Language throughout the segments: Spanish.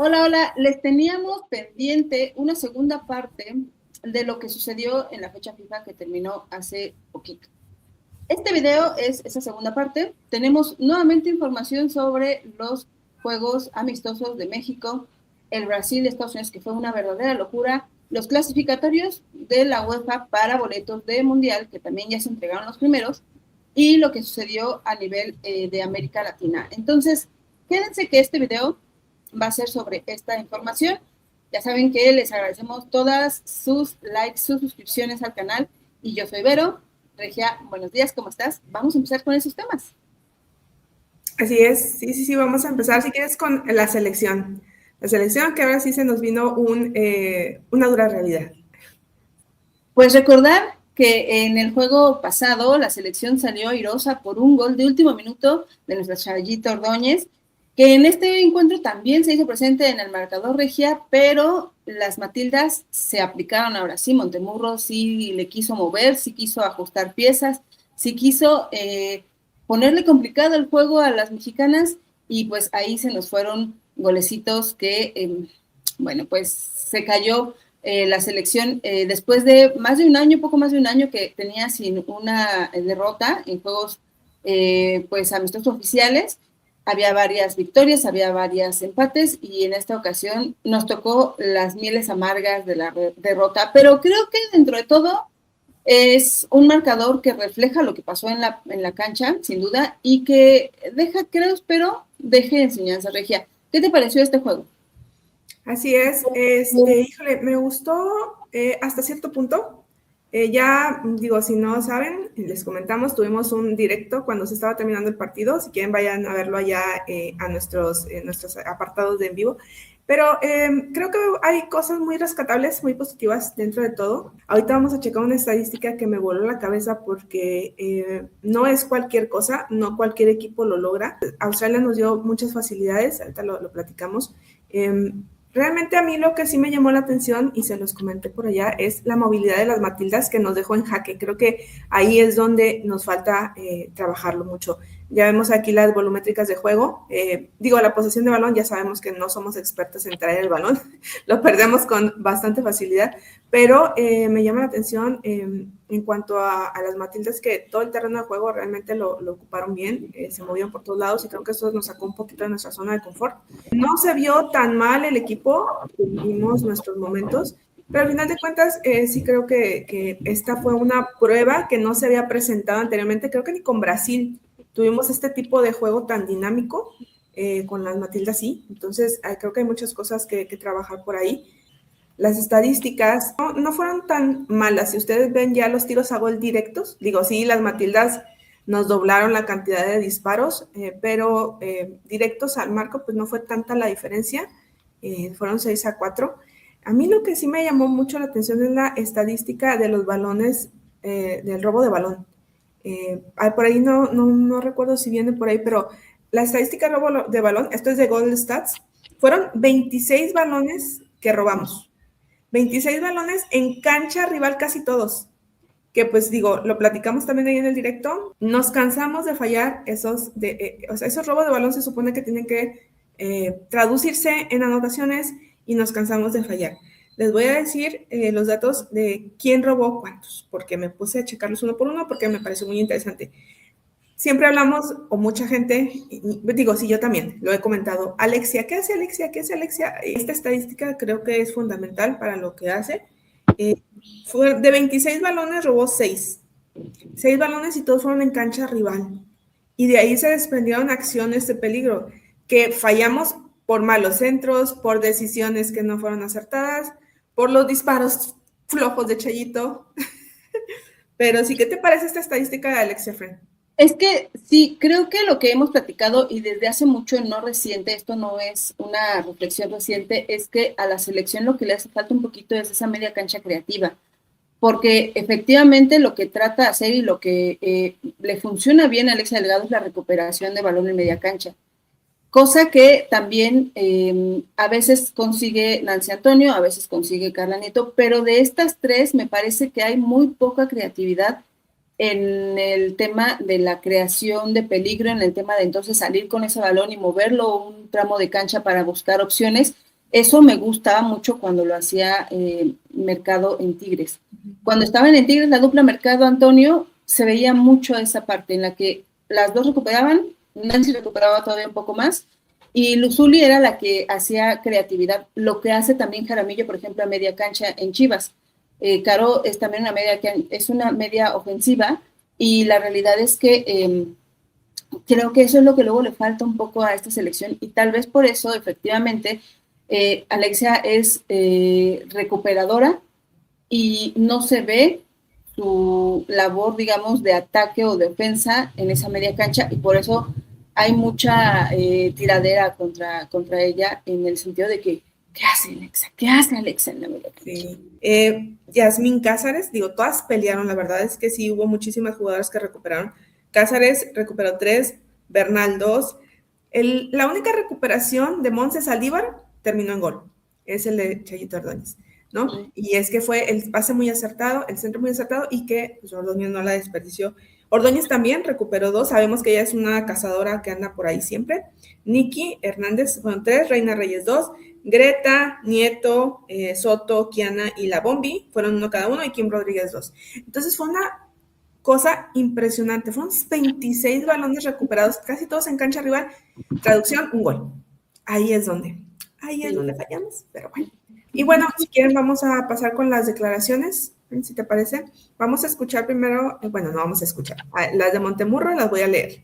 Hola, hola. Les teníamos pendiente una segunda parte de lo que sucedió en la fecha FIFA que terminó hace poquito. Este video es esa segunda parte. Tenemos nuevamente información sobre los juegos amistosos de México, el Brasil, Estados Unidos, que fue una verdadera locura, los clasificatorios de la UEFA para boletos de Mundial, que también ya se entregaron los primeros, y lo que sucedió a nivel de América Latina. Entonces, quédense que este video va a ser sobre esta información. Ya saben que les agradecemos todas sus likes, sus suscripciones al canal. Y yo soy Vero. Regia, buenos días, ¿cómo estás? Vamos a empezar con esos temas. Así es, sí, vamos a empezar, si quieres, con la selección. La selección que ahora sí se nos vino una dura realidad. Pues recordar que en el juego pasado la selección salió airosa por un gol de último minuto de nuestra Chayita Ordóñez, que en este encuentro también se hizo presente en el marcador Regia, pero las Matildas se aplicaron ahora sí. Montemurro sí le quiso mover, sí quiso ajustar piezas, sí quiso ponerle complicado el juego a las mexicanas, y pues ahí se nos fueron golecitos que, bueno, pues se cayó la selección después de más de un año, poco más de un año que tenía sin una derrota en juegos pues amistosos oficiales. Había varias victorias, había varios empates, y en esta ocasión nos tocó las mieles amargas de la derrota, pero creo que dentro de todo es un marcador que refleja lo que pasó en la cancha, sin duda, y que deja, creo, espero, deje enseñanza. Regia, ¿qué te pareció este juego? Así es, híjole, me gustó hasta cierto punto. Ya digo, si no saben, les comentamos, tuvimos un directo cuando se estaba terminando el partido. Si quieren, vayan a verlo allá a nuestros apartados de en vivo. Pero creo que hay cosas muy rescatables, muy positivas dentro de todo. Ahorita vamos a checar una estadística que me voló la cabeza porque no es cualquier cosa, no cualquier equipo lo logra. Australia nos dio muchas facilidades, ahorita lo platicamos. Realmente a mí lo que sí me llamó la atención, y se los comenté por allá, es la movilidad de las Matildas que nos dejó en jaque. Creo que ahí es donde nos falta trabajarlo mucho. Ya vemos aquí las volumétricas de juego. Digo, la posesión de balón, ya sabemos que no somos expertos en traer el balón, lo perdemos con bastante facilidad, pero me llama la atención en cuanto a las Matildas, que todo el terreno de juego realmente lo ocuparon bien, se movían por todos lados, y creo que eso nos sacó un poquito de nuestra zona de confort. No se vio tan mal el equipo, tuvimos nuestros momentos, pero al final de cuentas sí creo que esta fue una prueba que no se había presentado anteriormente, creo que ni con Brasil tuvimos este tipo de juego tan dinámico, con las Matildas sí, entonces creo que hay muchas cosas que trabajar por ahí. Las estadísticas no fueron tan malas. Si ustedes ven ya los tiros a gol directos, digo, sí, las Matildas nos doblaron la cantidad de disparos, pero directos al marco, pues no fue tanta la diferencia, fueron 6-4. A mí lo que sí me llamó mucho la atención es la estadística de los balones, del robo de balón. Por ahí no recuerdo si viene por ahí, pero la estadística de robo de balón, esto es de Gold Stats, fueron 26 balones que robamos. 26 balones en cancha rival casi todos, que pues digo, lo platicamos también ahí en el directo, nos cansamos de fallar o sea, esos robos de balón se supone que tienen que traducirse en anotaciones, y nos cansamos de fallar. Les voy a decir los datos de quién robó cuántos, porque me puse a checarlos uno por uno porque me pareció muy interesante. Siempre hablamos, o mucha gente, digo, sí, yo también lo he comentado, Alexia, ¿qué hace Alexia? ¿Qué hace Alexia? Esta estadística creo que es fundamental para lo que hace. De 26 balones robó 6. 6 balones y todos fueron en cancha rival. Y de ahí se desprendieron acciones de peligro, que fallamos por malos centros, por decisiones que no fueron acertadas, por los disparos flojos de Chayito. Pero sí, ¿qué te parece esta estadística de Alexia Friend? Es que sí, creo que lo que hemos platicado y desde hace mucho, no reciente, esto no es una reflexión reciente, es que a la selección lo que le hace falta un poquito es esa media cancha creativa, porque efectivamente lo que trata de hacer y lo que le funciona bien a Alexia Delgado es la recuperación de balón en media cancha, cosa que también a veces consigue Nancy Antonio, a veces consigue Carla Nieto, pero de estas tres me parece que hay muy poca creatividad en el tema de la creación de peligro, en el tema de entonces salir con ese balón y moverlo un tramo de cancha para buscar opciones. Eso me gustaba mucho cuando lo hacía Mercado en Tigres. Cuando estaban en Tigres, la dupla Mercado-Antonio, se veía mucho esa parte en la que las dos recuperaban, Nancy recuperaba todavía un poco más, y Luzuli era la que hacía creatividad, lo que hace también Jaramillo, por ejemplo, a media cancha en Chivas. Caro es también una media ofensiva, y la realidad es que creo que eso es lo que luego le falta un poco a esta selección, y tal vez por eso, efectivamente, Alexia es recuperadora y no se ve su labor, digamos, de ataque o defensa en esa media cancha, y por eso hay mucha tiradera contra ella, en el sentido de que, ¿qué hace Alexa? ¿Qué hace Alexa en la media cancha? Sí. Yasmín Cázares, digo, todas pelearon, la verdad es que sí hubo muchísimas jugadoras que recuperaron. Cázares recuperó 3, Bernal 2. La única recuperación de Montse Saldívar terminó en gol, es el de Chayito Ordóñez, ¿no? Sí. Y es que fue el pase muy acertado, el centro muy acertado, y que pues, Ordóñez no la desperdició. Ordóñez también recuperó 2, sabemos que ella es una cazadora que anda por ahí siempre. Nikki Hernández, bueno, 3, Reina Reyes 2, Greta, Nieto, Soto, Kiana y la Bombi, fueron 1 cada uno, y Kim Rodríguez 2. Entonces fue una cosa impresionante, fueron 26 balones recuperados, casi todos en cancha rival. Traducción, un gol. Ahí es donde fallamos, pero bueno. Y bueno, si quieren vamos a pasar con las declaraciones, si te parece. Vamos a escuchar primero, bueno, no vamos a escuchar, las de Montemurro las voy a leer.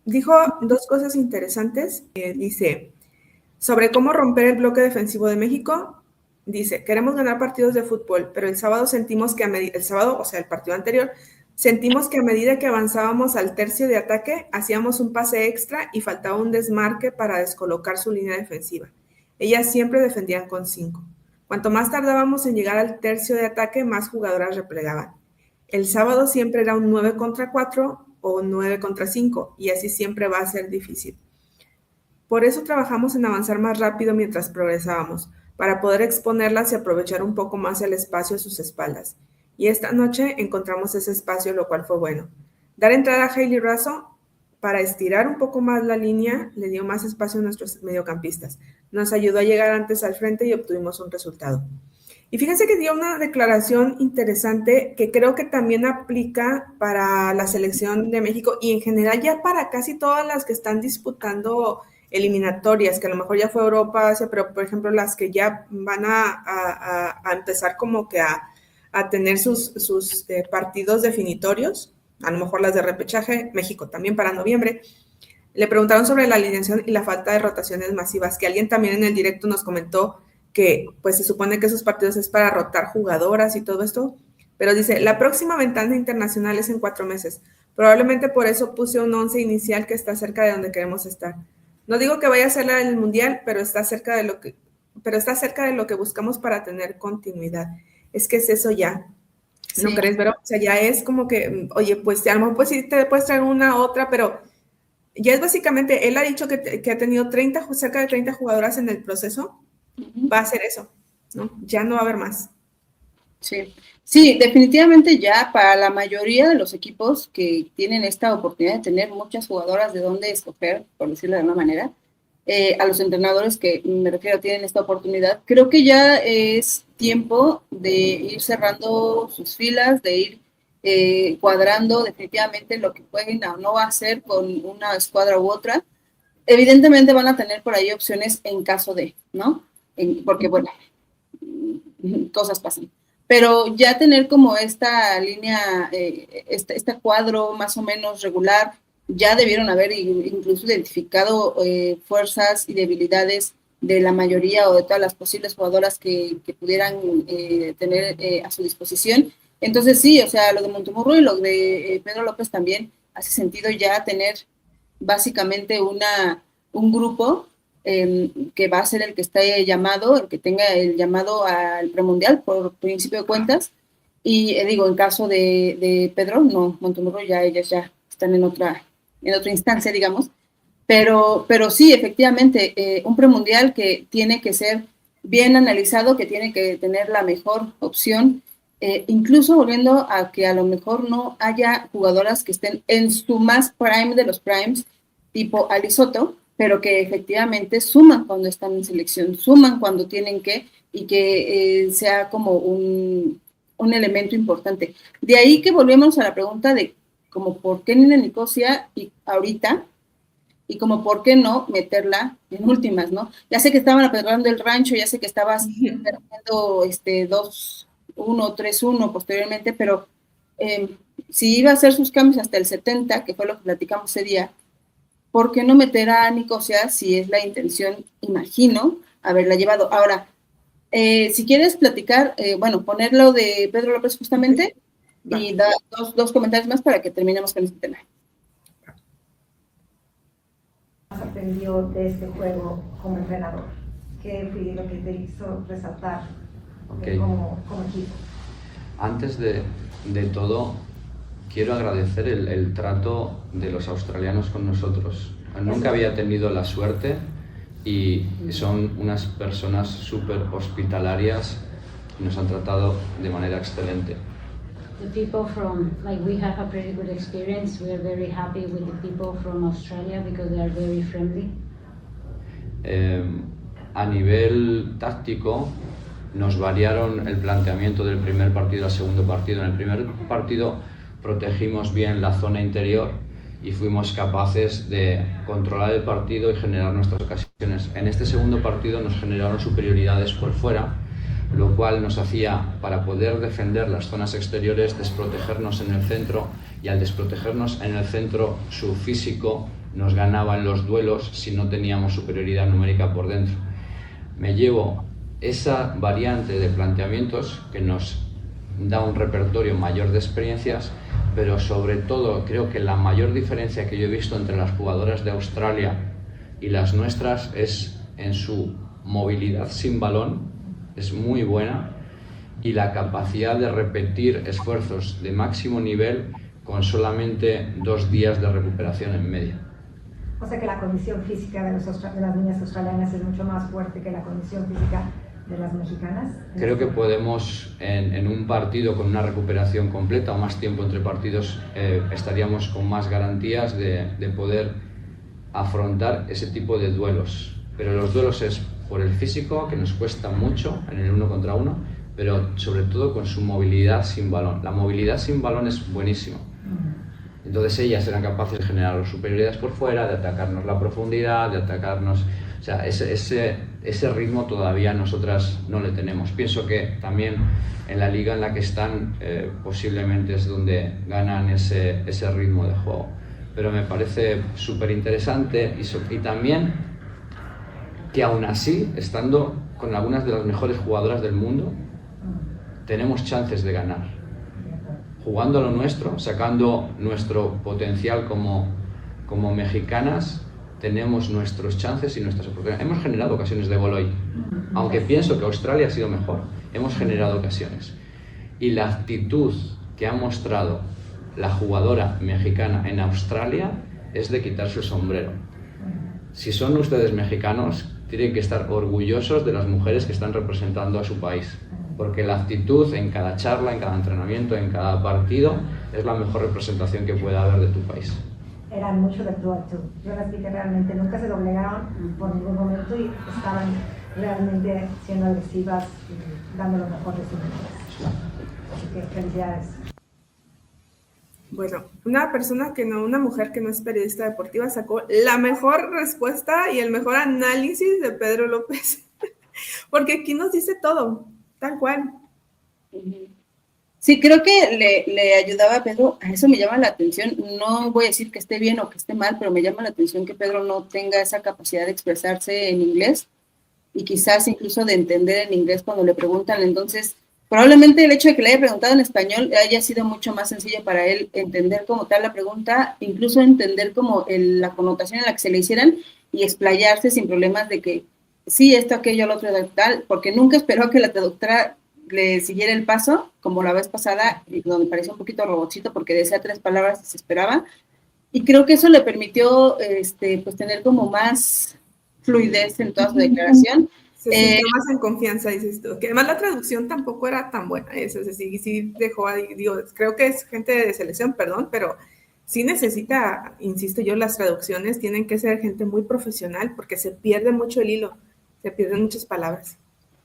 Dijo 2 cosas interesantes, dice, sobre cómo romper el bloque defensivo de México. Dice, queremos ganar partidos de fútbol, pero el sábado sentimos que el partido anterior, sentimos que a medida que avanzábamos al tercio de ataque, hacíamos un pase extra y faltaba un desmarque para descolocar su línea defensiva. Ellas siempre defendían con 5. Cuanto más tardábamos en llegar al tercio de ataque, más jugadoras replegaban. El sábado siempre era un 9 contra 4 o un 9 contra 5, y así siempre va a ser difícil. Por eso trabajamos en avanzar más rápido mientras progresábamos, para poder exponerlas y aprovechar un poco más el espacio a sus espaldas. Y esta noche encontramos ese espacio, lo cual fue bueno. Dar entrada a Hailey Raso para estirar un poco más la línea le dio más espacio a nuestros mediocampistas. Nos ayudó a llegar antes al frente y obtuvimos un resultado. Y fíjense que dio una declaración interesante que creo que también aplica para la selección de México y en general ya para casi todas las que están disputando eliminatorias, que a lo mejor ya fue Europa, Asia, pero por ejemplo las que ya van a empezar como que a tener sus partidos definitorios, a lo mejor las de repechaje, México también para noviembre. Le preguntaron sobre la alineación y la falta de rotaciones masivas, que alguien también en el directo nos comentó que pues se supone que esos partidos es para rotar jugadoras y todo esto, pero dice, la próxima ventana internacional es en 4 meses, probablemente por eso puse un 11 inicial que está cerca de donde queremos estar. No digo que vaya a ser la del Mundial, pero está cerca de lo que buscamos para tener continuidad. Es que es eso ya. ¿No crees, Vero? O sea, ya es como que, oye, pues a lo mejor pues sí te puedes traer una otra, pero ya es básicamente, él ha dicho que ha tenido cerca de 30 jugadoras en el proceso, va a ser eso, ¿no? Ya no va a haber más. Sí, definitivamente ya para la mayoría de los equipos que tienen esta oportunidad de tener muchas jugadoras de dónde escoger, por decirlo de alguna manera, a los entrenadores que me refiero tienen esta oportunidad, creo que ya es tiempo de ir cerrando sus filas, de ir cuadrando definitivamente lo que pueden o no hacer con una escuadra u otra. Evidentemente van a tener por ahí opciones en caso de, ¿no? Porque, bueno, cosas pasan. Pero ya tener como esta línea, este cuadro más o menos regular, ya debieron haber incluso identificado fuerzas y debilidades de la mayoría o de todas las posibles jugadoras que pudieran tener a su disposición. Entonces sí, o sea, lo de Montemurro y lo de Pedro López también hace sentido ya tener básicamente un grupo que va a ser el que esté llamado, el que tenga el llamado al premundial por principio de cuentas, y digo, en caso de Pedro, no, Montemurro ya ellas ya están en otra instancia, digamos, pero sí, efectivamente, un premundial que tiene que ser bien analizado, que tiene que tener la mejor opción, incluso volviendo a que a lo mejor no haya jugadoras que estén en su más prime de los primes, tipo Ali Soto, pero que efectivamente suman cuando están en selección, suman cuando tienen que, y que sea como un elemento importante. De ahí que volvemos a la pregunta de como por qué Nina Nicosia y ahorita, y como por qué no meterla en últimas, ¿no? Ya sé que estaban apedreando el rancho, ya sé que estabas perdiendo 2-1, 3-1 posteriormente, pero si iba a hacer sus cambios hasta el 70, que fue lo que platicamos ese día, ¿por qué no meter a Nicosia si es la intención, imagino, haberla llevado? Ahora, si quieres platicar, ponerlo de Pedro López justamente, y da dos comentarios más para que terminemos con este tema. Aprendió de este juego como entrenador? ¿Qué fue lo que te hizo resaltar como equipo? Antes de todo, quiero agradecer el trato de los australianos con nosotros. Nunca había tenido la suerte y son unas personas súper hospitalarias y nos han tratado de manera excelente. The people from, we have a pretty good experience. We are very happy with the people from Australia because they are very friendly. A nivel táctico, nos variaron el planteamiento del primer partido al segundo partido. En el primer partido protegimos bien la zona interior y fuimos capaces de controlar el partido y generar nuestras ocasiones. En este segundo partido nos generaron superioridades por fuera, lo cual nos hacía, para poder defender las zonas exteriores, desprotegernos en el centro, y al desprotegernos en el centro su físico nos ganaba en los duelos si no teníamos superioridad numérica por dentro. Me llevo esa variante de planteamientos que nos da un repertorio mayor de experiencias, pero sobre todo creo que la mayor diferencia que yo he visto entre las jugadoras de Australia y las nuestras es en su movilidad sin balón. Es muy buena, y la capacidad de repetir esfuerzos de máximo nivel con solamente 2 días de recuperación en media. O sea que la condición física de las niñas australianas es mucho más fuerte que la condición física de las mexicanas. Creo que podemos, en un partido con una recuperación completa o más tiempo entre partidos, estaríamos con más garantías de poder afrontar ese tipo de duelos. Pero los duelos es por el físico, que nos cuesta mucho en el 1 contra 1, pero sobre todo con su movilidad sin balón. La movilidad sin balón es buenísima. Entonces ellas eran capaces de generar superioridades por fuera, de atacarnos la profundidad, de atacarnos... O sea, ese ritmo todavía nosotras no le tenemos. Pienso que también en la liga en la que están posiblemente es donde ganan ese ritmo de juego. Pero me parece súper interesante y también que aún así, estando con algunas de las mejores jugadoras del mundo, tenemos chances de ganar. Jugando a lo nuestro, sacando nuestro potencial como mexicanas, tenemos nuestros chances y nuestras oportunidades. Hemos generado ocasiones de gol hoy. Aunque pienso que Australia ha sido mejor, hemos generado ocasiones. Y la actitud que ha mostrado la jugadora mexicana en Australia es de quitarse el sombrero. Si son ustedes mexicanos, tienen que estar orgullosos de las mujeres que están representando a su país, porque la actitud en cada charla, en cada entrenamiento, en cada partido, es la mejor representación que pueda haber de tu país. Eran mucho de tú a tú. Yo las vi que realmente nunca se doblegaron por ningún momento y estaban realmente siendo agresivas y dando lo mejor de sus vidas. Así que felicidades. Bueno, una mujer que no es periodista deportiva sacó la mejor respuesta y el mejor análisis de Pedro López, porque aquí nos dice todo, tal cual. Sí, creo que le ayudaba a Pedro, a eso me llama la atención, no voy a decir que esté bien o que esté mal, pero me llama la atención que Pedro no tenga esa capacidad de expresarse en inglés y quizás incluso de entender en inglés cuando le preguntan. Entonces, probablemente el hecho de que le haya preguntado en español haya sido mucho más sencillo para él entender como tal la pregunta, incluso entender como la connotación en la que se le hicieran y explayarse sin problemas de que sí, esto, aquello, lo otro, tal, porque nunca esperó que la traductora le siguiera el paso, como la vez pasada, donde parecía un poquito robotcito porque decía 3 palabras y se esperaba, y creo que eso le permitió pues tener como más fluidez en toda su declaración. Se sintió más en confianza, dices tú, que además la traducción tampoco era tan buena, eso sí dejó ahí, digo, creo que es gente de selección, perdón, pero sí necesita, insisto yo, las traducciones tienen que ser gente muy profesional porque se pierde mucho el hilo, se pierden muchas palabras.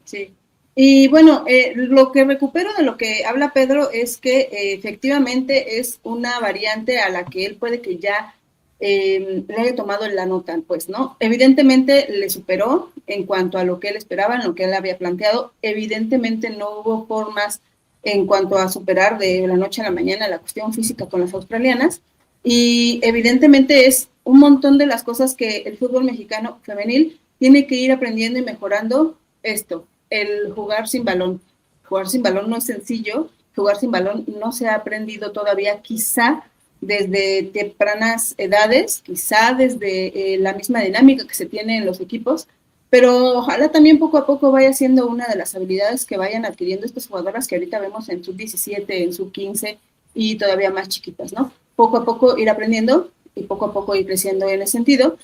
Sí. Y bueno, lo que recupero de lo que habla Pedro es que efectivamente es una variante a la que él puede que ya le haya tomado la nota, pues, ¿no? Evidentemente le superó en cuanto a lo que él esperaba, en lo que él había planteado. Evidentemente no hubo formas en cuanto a superar de la noche a la mañana la cuestión física con las australianas. Y evidentemente es un montón de las cosas que el fútbol mexicano femenil tiene que ir aprendiendo y mejorando esto, el jugar sin balón. Jugar sin balón no es sencillo, jugar sin balón no se ha aprendido todavía, quizá desde tempranas edades, quizá desde la misma dinámica que se tiene en los equipos, pero ojalá también poco a poco vaya siendo una de las habilidades que vayan adquiriendo estas jugadoras que ahorita vemos en sub-17, en sub-15 y todavía más chiquitas, ¿no? Poco a poco ir aprendiendo y poco a poco ir creciendo en ese sentido.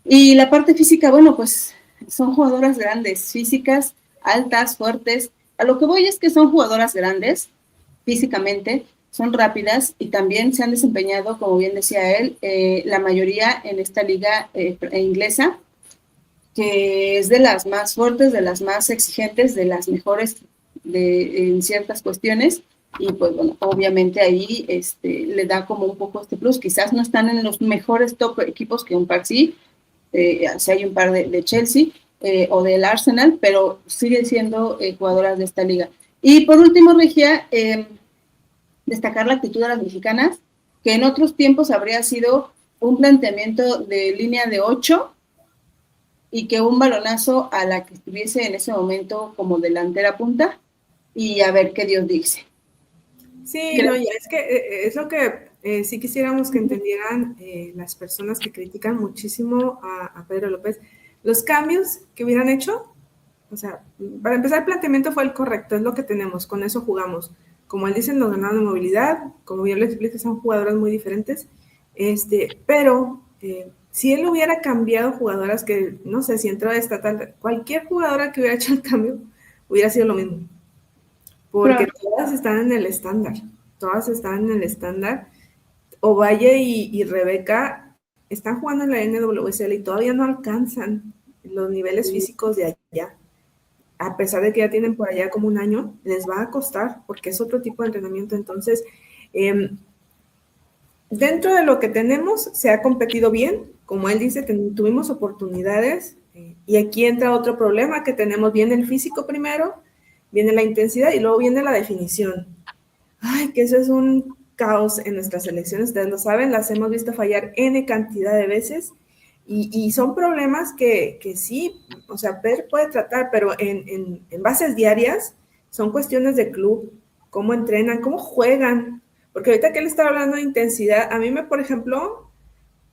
Y la parte física, bueno, pues son jugadoras grandes, físicas, altas, fuertes. A lo que voy es que son jugadoras grandes físicamente, son rápidas y también se han desempeñado, como bien decía él, la mayoría en esta liga inglesa, que es de las más fuertes, de las más exigentes, de las mejores en ciertas cuestiones. Y pues bueno, obviamente ahí le da como un poco este plus. Quizás no están en los mejores top equipos que un par sí, si hay un par de Chelsea o del Arsenal, pero siguen siendo jugadoras de esta liga. Y por último, Regia, destacar la actitud de las mexicanas, que en otros tiempos habría sido un planteamiento de línea de 8 y que un balonazo a la que estuviese en ese momento como delantera punta y a ver qué Dios dice. Sí, no, y es que es lo que sí quisiéramos que entendieran las personas que critican muchísimo a Pedro López. Los cambios que hubieran hecho, o sea, para empezar el planteamiento fue el correcto, es lo que tenemos, con eso jugamos. Como él dice, nos ganaron de movilidad, como bien lo explica, son jugadoras muy diferentes, pero si él hubiera cambiado jugadoras que, no sé, si entró a esta tal, cualquier jugadora que hubiera hecho el cambio hubiera sido lo mismo. Porque todas están en el estándar. Ovalle y Rebeca están jugando en la NWSL y todavía no alcanzan los niveles físicos de allá. A pesar de que ya tienen por allá como un año, les va a costar porque es otro tipo de entrenamiento. Entonces, dentro de lo que tenemos, se ha competido bien. Como él dice, tuvimos oportunidades y aquí entra otro problema que tenemos. Viene el físico primero, viene la intensidad y luego viene la definición. Ay, que eso es un caos en nuestras selecciones, ustedes lo saben, las hemos visto fallar N cantidad de veces y son problemas que sí, o sea, puede tratar, pero en bases diarias son cuestiones de club, cómo entrenan, cómo juegan, porque ahorita que él está hablando de intensidad, a mí por ejemplo,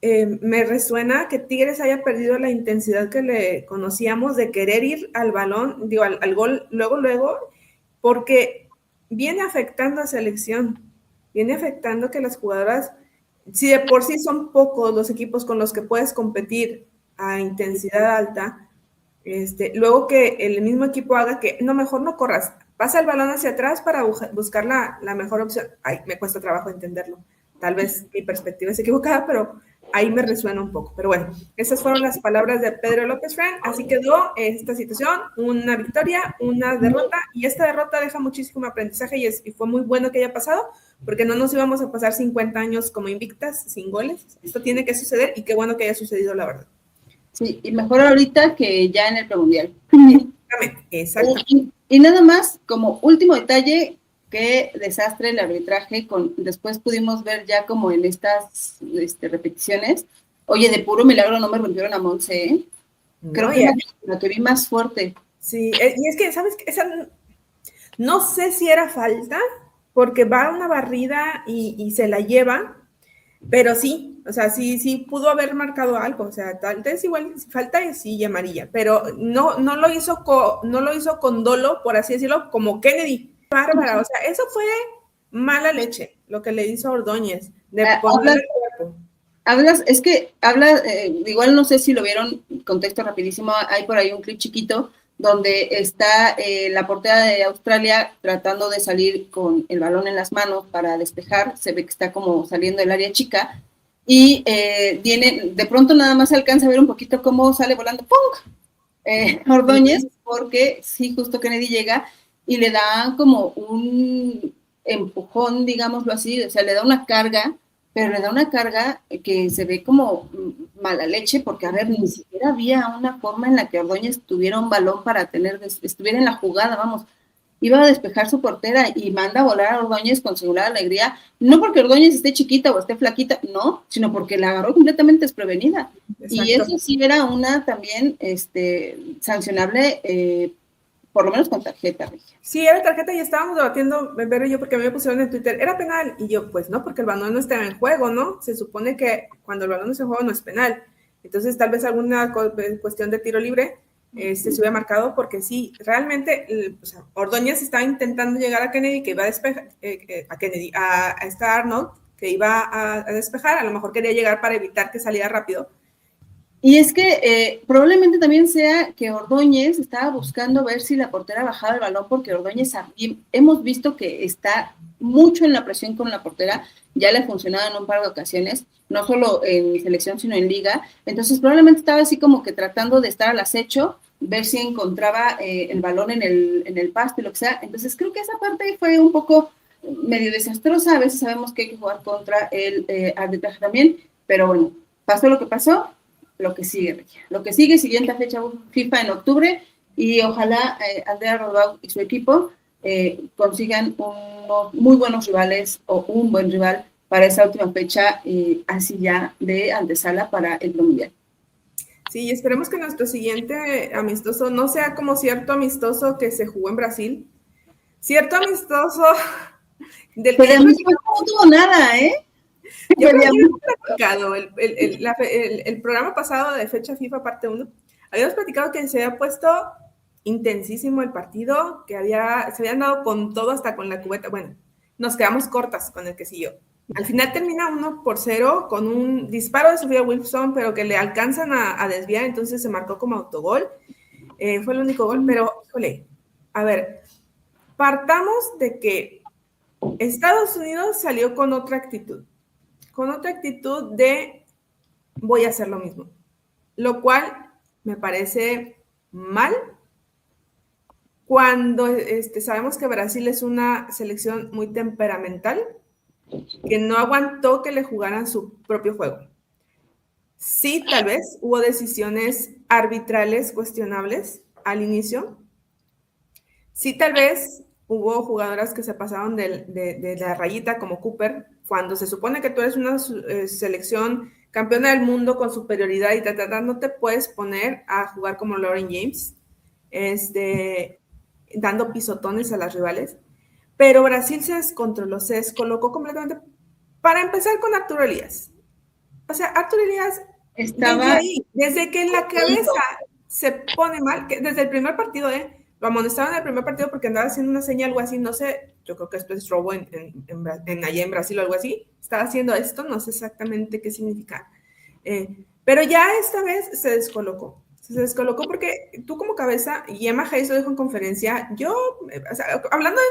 me resuena que Tigres haya perdido la intensidad que le conocíamos de querer ir al balón, digo, al gol luego, porque viene afectando a selección, viene afectando que las jugadoras, si de por sí son pocos los equipos con los que puedes competir a intensidad alta, luego que el mismo equipo haga que, no, mejor no corras, pasa el balón hacia atrás para buscar la mejor opción. Ay, me cuesta trabajo entenderlo. Tal vez mi perspectiva es equivocada, pero ahí me resuena un poco. Pero bueno, esas fueron las palabras de Pedro López Fran. Así quedó esta situación, una victoria, una derrota, y esta derrota deja muchísimo aprendizaje y fue muy bueno que haya pasado, porque no nos íbamos a pasar 50 años como invictas, sin goles. Esto tiene que suceder y qué bueno que haya sucedido, la verdad. Sí, y mejor ahorita que ya en el premundial. Exactamente. Y nada más, como último detalle, qué desastre el arbitraje, después pudimos ver ya como en estas repeticiones, oye, de puro milagro no me rompieron a Monse, ¿eh? Creo que la que vi más fuerte. Sí, y es que, ¿sabes qué? No sé si era falta, porque va a una barrida y se la lleva, pero sí, o sea, sí pudo haber marcado algo, o sea, tal vez igual falta y sí, y amarilla, pero no lo hizo con dolo, por así decirlo, como Kennedy. Bárbara, o sea, eso fue mala leche, lo que le hizo a Ordóñez, de ponerle el cuerpo. Habla, igual no sé si lo vieron, contexto rapidísimo, hay por ahí un clip chiquito donde está la portera de Australia tratando de salir con el balón en las manos para despejar, se ve que está como saliendo del área chica, y viene, de pronto nada más se alcanza a ver un poquito cómo sale volando, ¡pum! Ordóñez, porque sí, justo Kennedy llega y le da como un empujón, digámoslo así, o sea, le da una carga, pero le da una carga que se ve como mala leche, porque, a ver, ni siquiera había una forma en la que Ordóñez tuviera un balón para estuviera en la jugada, vamos, iba a despejar su portera y manda a volar a Ordóñez con singular alegría, no porque Ordóñez esté chiquita o esté flaquita, no, sino porque la agarró completamente desprevenida. Exacto. Y eso sí era una también sancionable, por lo menos con tarjeta, Regia. Sí, era tarjeta y estábamos debatiendo, Vero y yo, porque a mí me pusieron en Twitter, ¿era penal? Y yo, pues no, porque el balón no está en juego, ¿no? Se supone que cuando el balón no está en juego no es penal. Entonces, tal vez alguna cuestión de tiro libre se hubiera marcado, porque sí, realmente, o sea, Ordóñez estaba intentando llegar a Kennedy, que iba a despejar, a esta Arnold, que iba a despejar, a lo mejor quería llegar para evitar que saliera rápido. Y es que probablemente también sea que Ordóñez estaba buscando ver si la portera bajaba el balón, porque Ordóñez hemos visto que está mucho en la presión con la portera, ya le ha funcionado en un par de ocasiones, no solo en selección sino en liga, entonces probablemente estaba así como que tratando de estar al acecho, ver si encontraba el balón en el pasto y lo que sea. Entonces creo que esa parte fue un poco medio desastrosa. A veces sabemos que hay que jugar contra el arbitraje también, pero bueno, pasó lo que pasó. Lo que sigue, siguiente fecha FIFA en octubre, y ojalá Andrea Rodbau y su equipo consigan unos muy buenos rivales o un buen rival para esa última fecha, así ya de antesala para el Mundial. Sí, esperemos que nuestro siguiente amistoso no sea como cierto amistoso que se jugó en Brasil. Cierto amistoso del que no tuvo nada, ¿eh? Yo habíamos platicado el programa pasado de fecha FIFA parte 1, habíamos platicado que se había puesto intensísimo el partido, que se habían dado con todo, hasta con la cubeta. Bueno, nos quedamos cortas con el que siguió. Al final termina 1-0 con un disparo de Sofía Wilson, pero que le alcanzan a desviar, entonces se marcó como autogol. Fue el único gol, pero, híjole, a ver, partamos de que Estados Unidos salió con otra actitud de voy a hacer lo mismo, lo cual me parece mal cuando sabemos que Brasil es una selección muy temperamental, que no aguantó que le jugaran su propio juego. Sí, tal vez hubo decisiones arbitrales cuestionables al inicio. Sí, tal vez hubo jugadoras que se pasaron de la rayita, como Cooper, cuando se supone que tú eres una selección campeona del mundo con superioridad y no te puedes poner a jugar como Lauren James, dando pisotones a las rivales. Pero Brasil se descontroló, se descolocó completamente. Para empezar con Arturo Elías. O sea, Arturo Elías estaba desde que en la cabeza se pone mal, que desde el primer partido, lo amonestaron en el primer partido porque andaba haciendo una señal, algo así, no sé, yo creo que esto es robo allá en Brasil o algo así, estaba haciendo esto, no sé exactamente qué significa, pero ya esta vez se descolocó porque tú como cabeza, y Emma Hayes lo dijo en conferencia, yo, o sea, hablando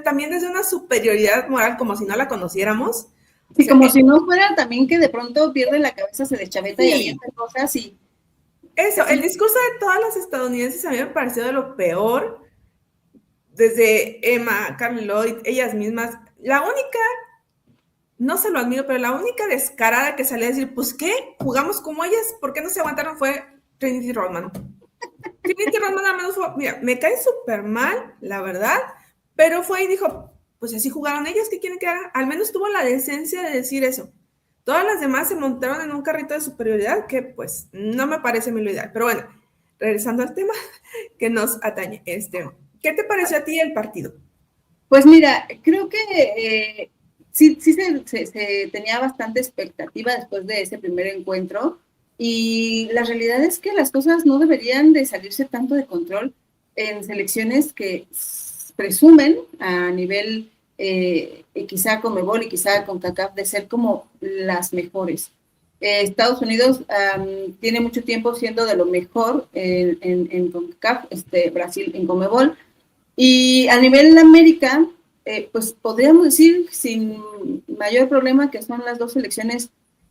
también desde una superioridad moral, como si no la conociéramos. Sí, o sea, como si no fuera también que de pronto pierde la cabeza, se deschaveta, sí, y avienta cosas y... Eso, el discurso de todas las estadounidenses a mí me pareció de lo peor, desde Emma, Carly Lloyd, ellas mismas. La única, no se lo admiro, pero la única descarada que salió a decir, pues, ¿qué? ¿Jugamos como ellas? ¿Por qué no se aguantaron? Fue Trinity Rodman. Trinity Rodman al menos fue, mira, me cae súper mal, la verdad, pero fue y dijo, pues así jugaron ellas, ¿qué quieren que hagan? Al menos tuvo la decencia de decir eso. Todas las demás se montaron en un carrito de superioridad que, pues, no me parece lo ideal. Pero bueno, regresando al tema que nos atañe. ¿Qué te pareció a ti el partido? Pues mira, creo que sí se tenía bastante expectativa después de ese primer encuentro, y la realidad es que las cosas no deberían de salirse tanto de control en selecciones que presumen a nivel... quizá CONMEBOL y quizá CONCACAF de ser como las mejores. Estados Unidos tiene mucho tiempo siendo de lo mejor en CONCACAF, Brasil en CONMEBOL, y a nivel América, pues podríamos decir sin mayor problema que son las dos selecciones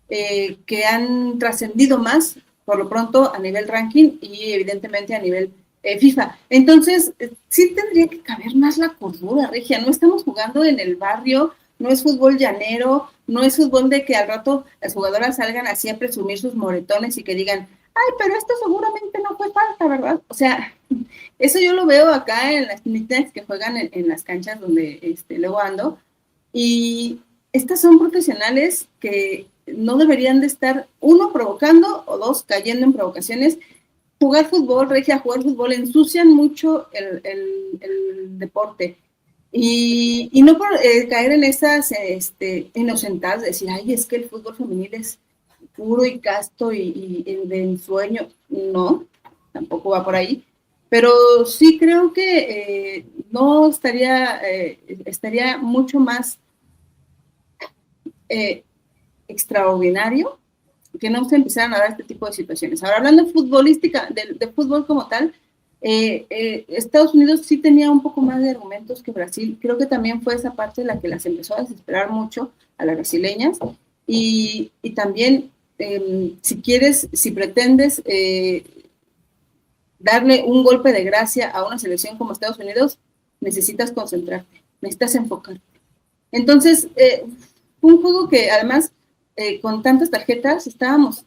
que han trascendido más, por lo pronto, a nivel ranking y evidentemente a nivel FIFA. Entonces, sí tendría que caber más la cordura, Regia. No estamos jugando en el barrio, no es fútbol llanero, no es fútbol de que al rato las jugadoras salgan así a presumir sus moretones y que digan, ay, pero esto seguramente no fue falta, ¿verdad? O sea, eso yo lo veo acá en las niñas que juegan en las canchas donde luego ando, y estas son profesionales que no deberían de estar, uno, provocando, o dos, cayendo en provocaciones. Jugar fútbol, Regia, jugar fútbol ensucian mucho el deporte. Y no por caer en esas inocentadas de decir, ay, es que el fútbol femenil es puro y casto y de ensueño. No, tampoco va por ahí. Pero sí creo que no estaría mucho más extraordinario que no se empezaran a dar este tipo de situaciones. Ahora, hablando futbolística, de fútbol como tal, Estados Unidos sí tenía un poco más de argumentos que Brasil. Creo que también fue esa parte la que las empezó a desesperar mucho a las brasileñas. Y también, si pretendes darle un golpe de gracia a una selección como Estados Unidos, necesitas concentrarte, necesitas enfocarte. Entonces, fue un juego que además, con tantas tarjetas,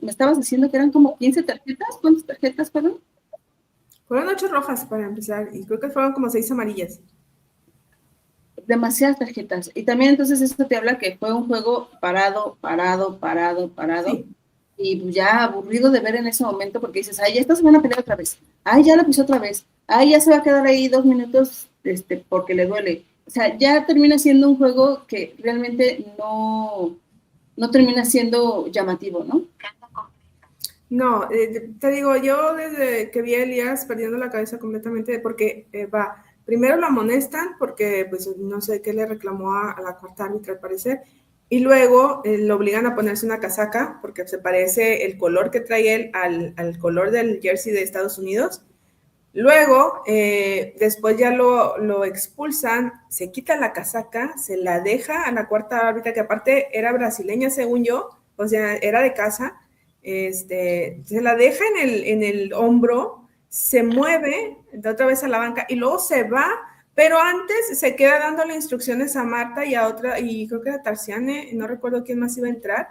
me estabas diciendo que eran como 15 tarjetas. ¿Cuántas tarjetas fueron? Fueron 8 rojas para empezar, y creo que fueron como 6 amarillas. Demasiadas tarjetas. Y también entonces esto te habla que fue un juego parado. Sí. Y pues ya aburrido de ver en ese momento, porque dices, ay, ya esta se van a pelear otra vez. Ay, ya la pisó otra vez. Ay, ya se va a quedar ahí 2 minutos porque le duele. O sea, ya termina siendo un juego que realmente no termina siendo llamativo, ¿no? No, te digo, yo desde que vi a Elías perdiendo la cabeza completamente, porque primero lo amonestan porque, pues, no sé qué le reclamó a la cuarta árbitra al parecer, y luego lo obligan a ponerse una casaca porque se parece el color que trae él al color del jersey de Estados Unidos. Luego, después ya lo expulsan, se quita la casaca, se la deja a la cuarta árbitra, que aparte era brasileña según yo, o sea, era de casa, se la deja en el hombro, se mueve de otra vez a la banca y luego se va, pero antes se queda dándole instrucciones a Marta y a otra, y creo que a Tarciane, no recuerdo quién más iba a entrar.